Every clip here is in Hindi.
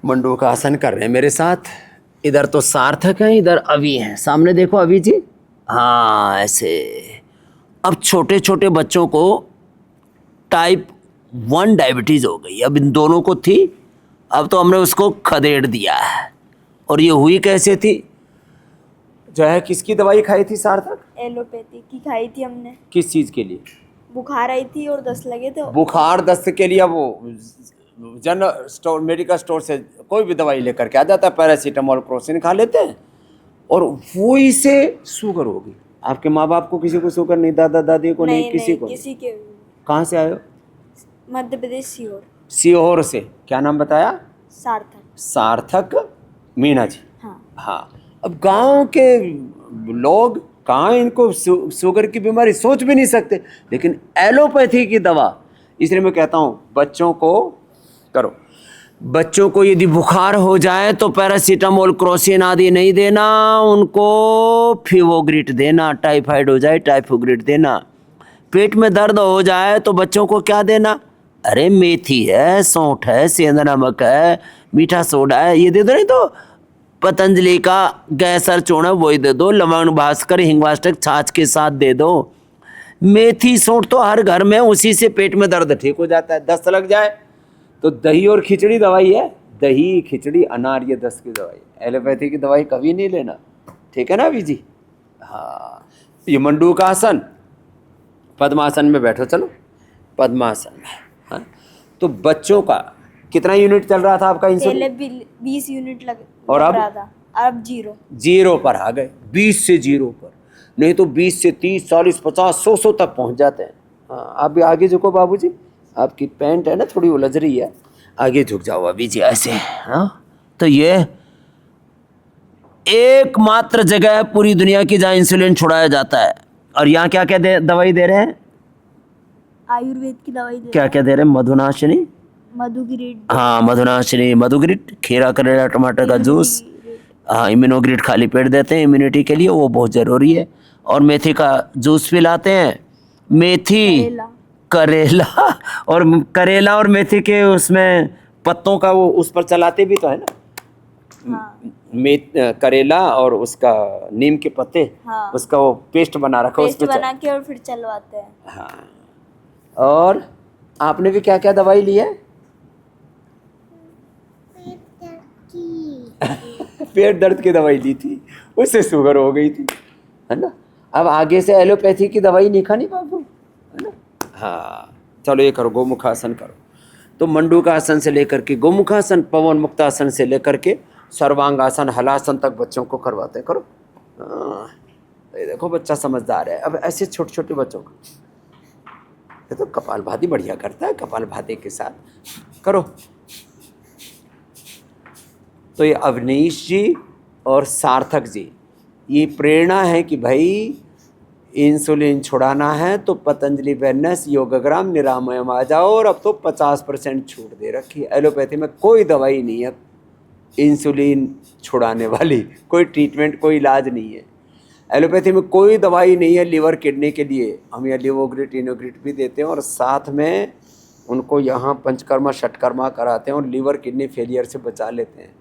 मंडू का आसन कर रहे हैं मेरे साथ। इधर तो सार्थक है, इधर अभी है, सामने देखो अभी जी। हाँ ऐसे। अब छोटे छोटे बच्चों को टाइप 1 डायबिटीज हो गई। अब इन दोनों को थी, अब तो हमने उसको खदेड़ दिया है। और ये हुई कैसे थी? जो है किसकी दवाई खाई थी सार्थक? एलोपैथी की खाई थी हमने। किस चीज के लिए? बुखार आई थी और दस्त लगे थे। बुखार दस्त के लिए वो जनरल स्टोर, मेडिकल स्टोर से कोई भी दवाई लेकर के आ जाता है, पैरासीटामोल क्रोसिन खा लेते हैं और वही से शुगर होगी। आपके माँ बाप को किसी को शुगर नहीं, दादा दादी को नहीं, किसी को? किसी के। कहाँ से आए हो? मध्य प्रदेश, सीहोर। सीहोर से। क्या नाम बताया? सार्थक। सार्थक मीणा जी। हाँ हाँ। अब गांव के लोग कहाँ इनको शुगर की बीमारी सोच भी नहीं सकते, लेकिन एलोपैथी की दवा। इसलिए मैं कहता हूँ बच्चों को करो। बच्चों को यदि बुखार हो जाए तो पैरासीटामोल क्रोसिन आदि नहीं देना, उनको फीवोग्रिट देना। टाइफाइड हो जाए टाइफोग्रिट देना। पेट में दर्द हो जाए तो बच्चों को क्या देना? अरे मेथी है, सौंठ है, सेंधा नमक है, मीठा सोडा है, ये दे दो। नहीं तो पतंजलि का गैसर चूर्ण वही दे दो, लवंग भास्कर हिंगवाष्टक छाछ के साथ दे दो। मेथी सौंठ तो हर घर में, उसी से पेट में दर्द ठीक हो जाता है। दस्त लग जाए तो दही और खिचड़ी दवाई है। दही खिचड़ी अनार, ये दस्त की दवाई। एलोपैथी की दवाई कभी नहीं लेना, ठीक है ना अभी जी? हाँ। ये मंडू का आसन, पद्मासन में बैठो, चलो पद्मासन में। हाँ। तो बच्चों का कितना यूनिट चल रहा था आपका इंसुलिन? पहले 20 यूनिट लग और अब? रहा था, अब 0 पर आ गए। 20 से 0 पर, नहीं तो 20 से 30, 40, 50, 100 तक पहुंच जाते हैं। हाँ। आप भी आगे झुको बाबूजी, आपकी पैंट है ना थोड़ी उलझ रही है, आगे झुक जाओ अभी जी ऐसे। हाँ। तो ये एकमात्र जगह है पूरी दुनिया की जहाँ इंसुलिन छुड़ाया जाता है। और यहाँ क्या क्या दवाई दे रहे हैं? आयुर्वेद की दवाई दे। क्या क्या दे रहे हैं? मधुनाशिनी, मधुग्रिट। हाँ मधुनाशिनी, मधुग्रिट, खीरा करेला टमाटर का जूस। हाँ इम्यूनोग्रिट खाली पेट देते हैं इम्यूनिटी के लिए, वो बहुत ज़रूरी है। और मेथी का जूस पिलाते हैं। मेथी, करेला और मेथी के उसमें पत्तों का वो उस पर चलाते भी तो है ना। हाँ। करेला और उसका नीम के पत्ते, हाँ। उसका वो पेस्ट बना रखा, पेस्ट बना के और फिर चलवाते हैं। हाँ। और आपने भी क्या क्या दवाई ली है? पेट दर्द की दवाई ली थी, उससे शुगर हो गई थी, है ना। अब आगे से एलोपैथी की दवाई नहीं खानी बाबू, है ना। हाँ चलो ये करो, गोमुखासन करो। तो मंडू का आसन से लेकर के गोमुखासन, पवन मुक्तासन से लेकर के सर्वांगासन, हलासन तक बच्चों को करवाते करो। हाँ ये देखो बच्चा समझदार है। अब ऐसे छोटे छोटे बच्चों को ये तो कपालभाति बढ़िया करता है, कपालभाति के साथ करो। तो ये अवनीश जी और सार्थक जी, ये प्रेरणा है कि भाई इंसुलिन छुड़ाना है तो पतंजलि वेलनेस योगग्राम निरामयम आ जाओ। और अब तो 50% छूट दे रखी है। एलोपैथी में कोई दवाई नहीं है इंसुलिन छुड़ाने वाली, कोई ट्रीटमेंट, कोई इलाज नहीं है। एलोपैथी में कोई दवाई नहीं है लीवर किडनी के लिए। हम यहाँ लिवोग्रिट इनोग्रिट भी देते हैं और साथ में उनको यहाँ पंचकर्मा षटकर्मा कराते हैं और लीवर किडनी फेलियर से बचा लेते हैं।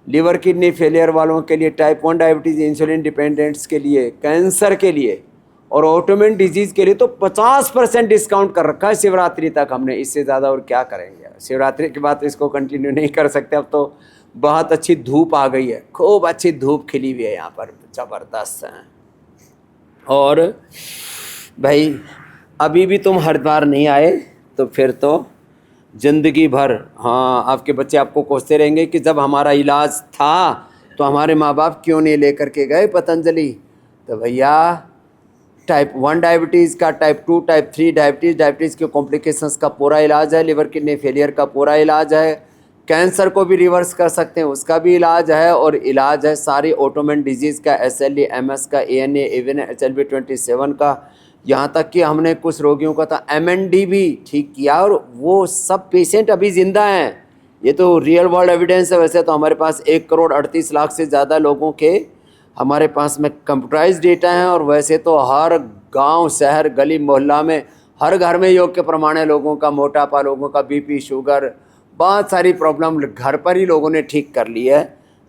लीवर किडनी फेलियर वालों के लिए, टाइप 1 डायबिटीज़, इंसुलिन डिपेंडेंट्स के लिए, कैंसर के लिए और ऑटोइम्यून डिजीज़ के लिए तो 50% डिस्काउंट कर रखा है शिवरात्रि तक हमने। इससे ज़्यादा और क्या करेंगे? शिवरात्रि के बाद तो इसको कंटिन्यू नहीं कर सकते। अब तो बहुत अच्छी धूप आ गई है, खूब अच्छी धूप खिली हुई है यहाँ पर, ज़बरदस्त है। और भाई अभी भी तुम हरिद्वार नहीं आए तो फिर तो ज़िंदगी भर, हाँ आपके बच्चे आपको कोसते रहेंगे कि जब हमारा इलाज था तो हमारे माँ बाप क्यों नहीं लेकर के गए पतंजलि। तो भैया टाइप 1 डायबिटीज़ का, टाइप 2, टाइप 3 डायबिटीज़ के कॉम्प्लिकेशंस का पूरा इलाज है। लिवर किडनी फेलियर का पूरा इलाज है। कैंसर को भी रिवर्स कर सकते हैं, उसका भी इलाज है। और इलाज है सारी ऑटोइम्यून डिजीज़ का, SLE, MS का, ANA, इवन HLB27 का। यहाँ तक कि हमने कुछ रोगियों का था MND भी ठीक किया और वो सब पेशेंट अभी ज़िंदा हैं। ये तो रियल वर्ल्ड एविडेंस है। वैसे तो हमारे पास 1,38,00,000 से ज़्यादा लोगों के हमारे पास में कंप्यूटराइज डेटा हैं। और वैसे तो हर गांव, शहर, गली, मोहल्ला में, हर घर में योग के प्रमाण है। लोगों का मोटापा, लोगों का BP, शुगर, बहुत सारी प्रॉब्लम घर पर ही लोगों ने ठीक कर ली है।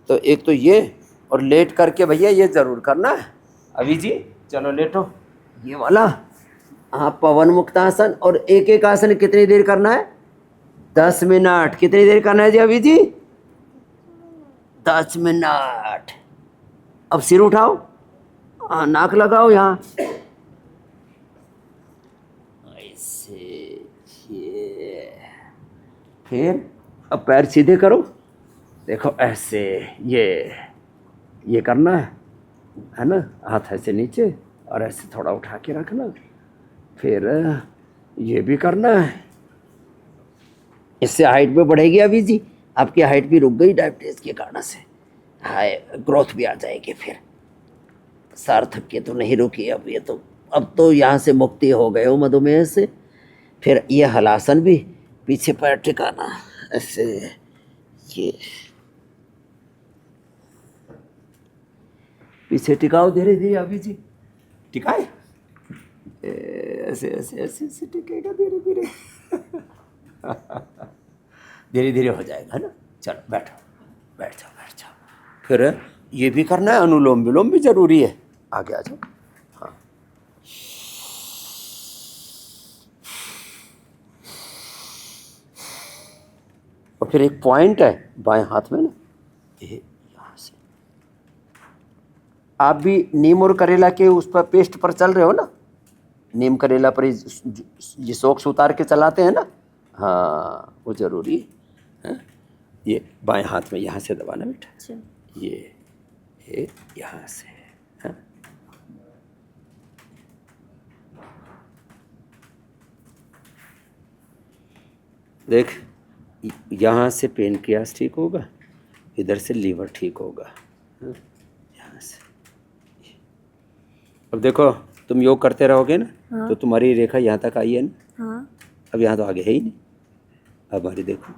तो एक तो ये, और लेट करके भैया ये ज़रूर करना है। अभी जी चलो लेटो, ये वाला। हाँ, पवन मुक्तासन। और एक एक आसन कितनी देर करना है? 10 मिनट। कितनी देर करना है जी अभी जी? 10 मिनट। अब सिर उठाओ, हाँ, नाक लगाओ यहाँ ऐसे, ये। फिर अब पैर सीधे करो, देखो ऐसे, ये करना है ना। हाथ ऐसे नीचे और ऐसे थोड़ा उठा के रखना। फिर ये भी करना है। इससे हाइट भी बढ़ेगी अभी जी। आपकी हाइट भी रुक गई डायबिटीज के कारण से, हाई ग्रोथ भी आ जाएगी। फिर सार्थक के तो नहीं रुकी अब, ये तो अब तो यहाँ से मुक्ति हो गए हो मधुमेह से। फिर ये हलासन भी, पीछे पैर टिकाना ऐसे, ये पीछे टिकाओ धीरे धीरे अभी जी। टिकाए ऐसे ऐसे ऐसे ऐसे टिकेगा धीरे धीरे धीरे धीरे हो जाएगा, है ना। चलो बैठो, बैठ जाओ, बैठ जाओ। फिर ये भी करना है, अनुलोम विलोम भी जरूरी है। आगे आ जाओ। हाँ, और फिर एक पॉइंट है बाएं हाथ में ना, ये यहाँ से आप भी नीम और करेला के उस पर पेस्ट पर चल रहे हो ना। नीम करेला पर ये सोक्स उतार के चलाते हैं ना। हाँ, वो जरूरी है। ये बाएं हाथ में यहाँ से दबाना बेटा, ये यहाँ से है। देख, यहाँ से पेनक्रियास ठीक होगा, इधर से लीवर ठीक होगा, यहाँ से। अब देखो, तुम योग करते रहोगे ना। हाँ। तो तुम्हारी रेखा यहाँ तक आई है ना। हाँ। अब यहाँ तो आगे है ही नहीं। अब हमारी देखो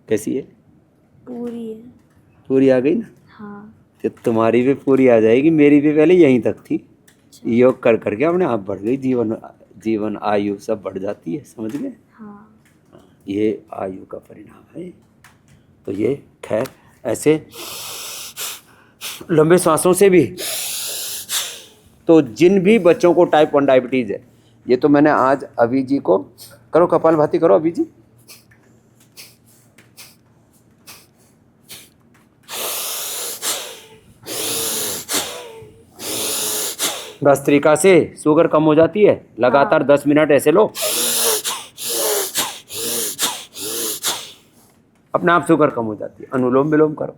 कैसी है, पूरी है, पूरी आ गई ना। हाँ। तो तुम्हारी भी पूरी आ जाएगी, मेरी भी पहले यहीं तक थी। योग कर करके अपने आप बढ़ गई, जीवन आयु सब बढ़ जाती है, समझ गए। हाँ। ये आयु का परिणाम है। तो ये खैर ऐसे लंबे सांसों से भी। तो जिन भी बच्चों को टाइप 1 डायबिटीज है, ये तो मैंने आज अभी जी को करो, कपालभाति करो अभी जी। भस्त्रिका से शुगर कम हो जाती है। लगातार 10 मिनट ऐसे लो, अपने आप शुगर कम हो जाती है। अनुलोम विलोम करो।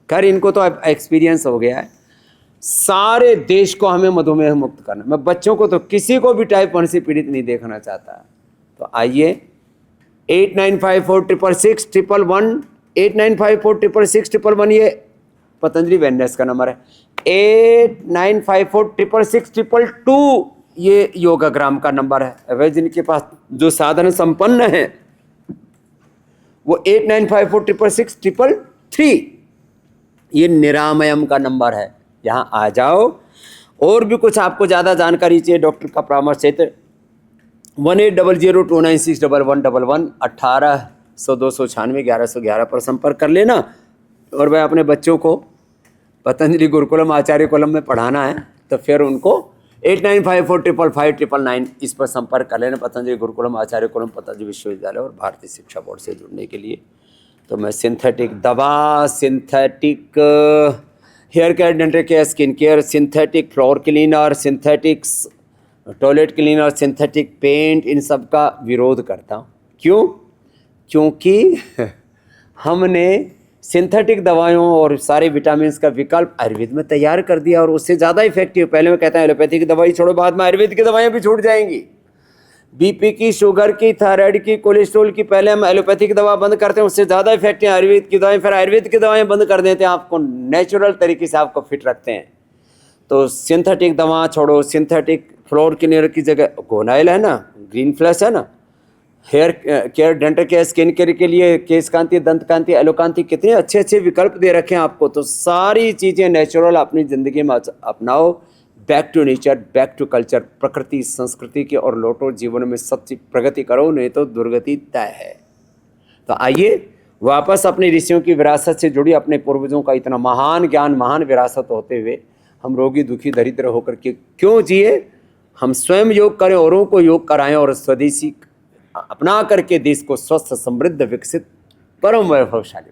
खैर इनको तो एक्सपीरियंस हो गया है। सारे देश को हमें मधुमेह मुक्त करना। मैं बच्चों को तो किसी को भी टाइप 1 से पीड़ित नहीं देखना चाहता। तो आइए 8954666111 8954666111 ये पतंजलि वेलनेस का नंबर है। 8954666222 ये योगाग्राम का नंबर है। वह जिनके पास जो साधन संपन्न है वो 8954666333 ये निरामयम का नंबर है। यहाँ आ जाओ। और भी कुछ आपको ज़्यादा जानकारी चाहिए, डॉक्टर का परामर्श चाहिए, 1800296111 1800-296-1111 पर संपर्क कर लेना। और वह अपने बच्चों को पतंजलि गुरुकुलम आचार्य कुलम में पढ़ाना है तो फिर उनको 8954555999 इस पर संपर्क कर लेना। पतंजलि गुरुकुलम आचार्य कुलम पतंजलि विश्वविद्यालय और भारतीय शिक्षा बोर्ड से जुड़ने के लिए। तो मैं सिंथेटिक दवा, synthetic hair care, dental care, skin care, synthetic floor cleaner, synthetic toilet cleaner, synthetic paint, इन सब का विरोध करता हूँ। क्यों? क्योंकि हमने सिंथेटिक दवाइयों और सारे विटामिन का विकल्प आयुर्वेद में तैयार कर दिया और उससे ज़्यादा इफेक्टिव। पहले मैं कहता हूँ एलोपैथी की दवाई छोड़ो, बाद में आयुर्वेद की दवाइयाँ भी छूट जाएंगी। बीपी की, शुगर की, थायराइड की, कोलेस्ट्रॉल की पहले हम एलोपैथिक दवा बंद करते हैं, उससे ज़्यादा इफेक्टिव आयुर्वेद की दवाएं। फिर आयुर्वेद की दवाएं बंद कर देते हैं, आपको नेचुरल तरीके से आपको फिट रखते हैं। तो सिंथेटिक दवा छोड़ो। सिंथेटिक फ्लोर क्लीनर की जगह गोनाइल है ना, ग्रीन फ्लैश है ना, hair care, dental care, skin care के लिए केश कांति, दंत कांति, एलोकांति, कितने अच्छे अच्छे विकल्प दे रखे हैं आपको। तो सारी चीज़ें नेचुरल अपनी ज़िंदगी में अपनाओ। Back to nature, back to culture, प्रकृति संस्कृति की और लौटो। जीवन में सच्ची प्रगति करो, नहीं तो दुर्गति तय है। तो आइए वापस अपने ऋषियों की विरासत से जुड़ी, अपने पूर्वजों का इतना महान ज्ञान, महान विरासत होते हुए हम रोगी दुखी दरिद्र होकर के क्यों जिए? हम स्वयं योग करें, औरों को योग कराएं और स्वदेशी अपना करके देश को स्वस्थ, समृद्ध, विकसित, परम वैभवशाली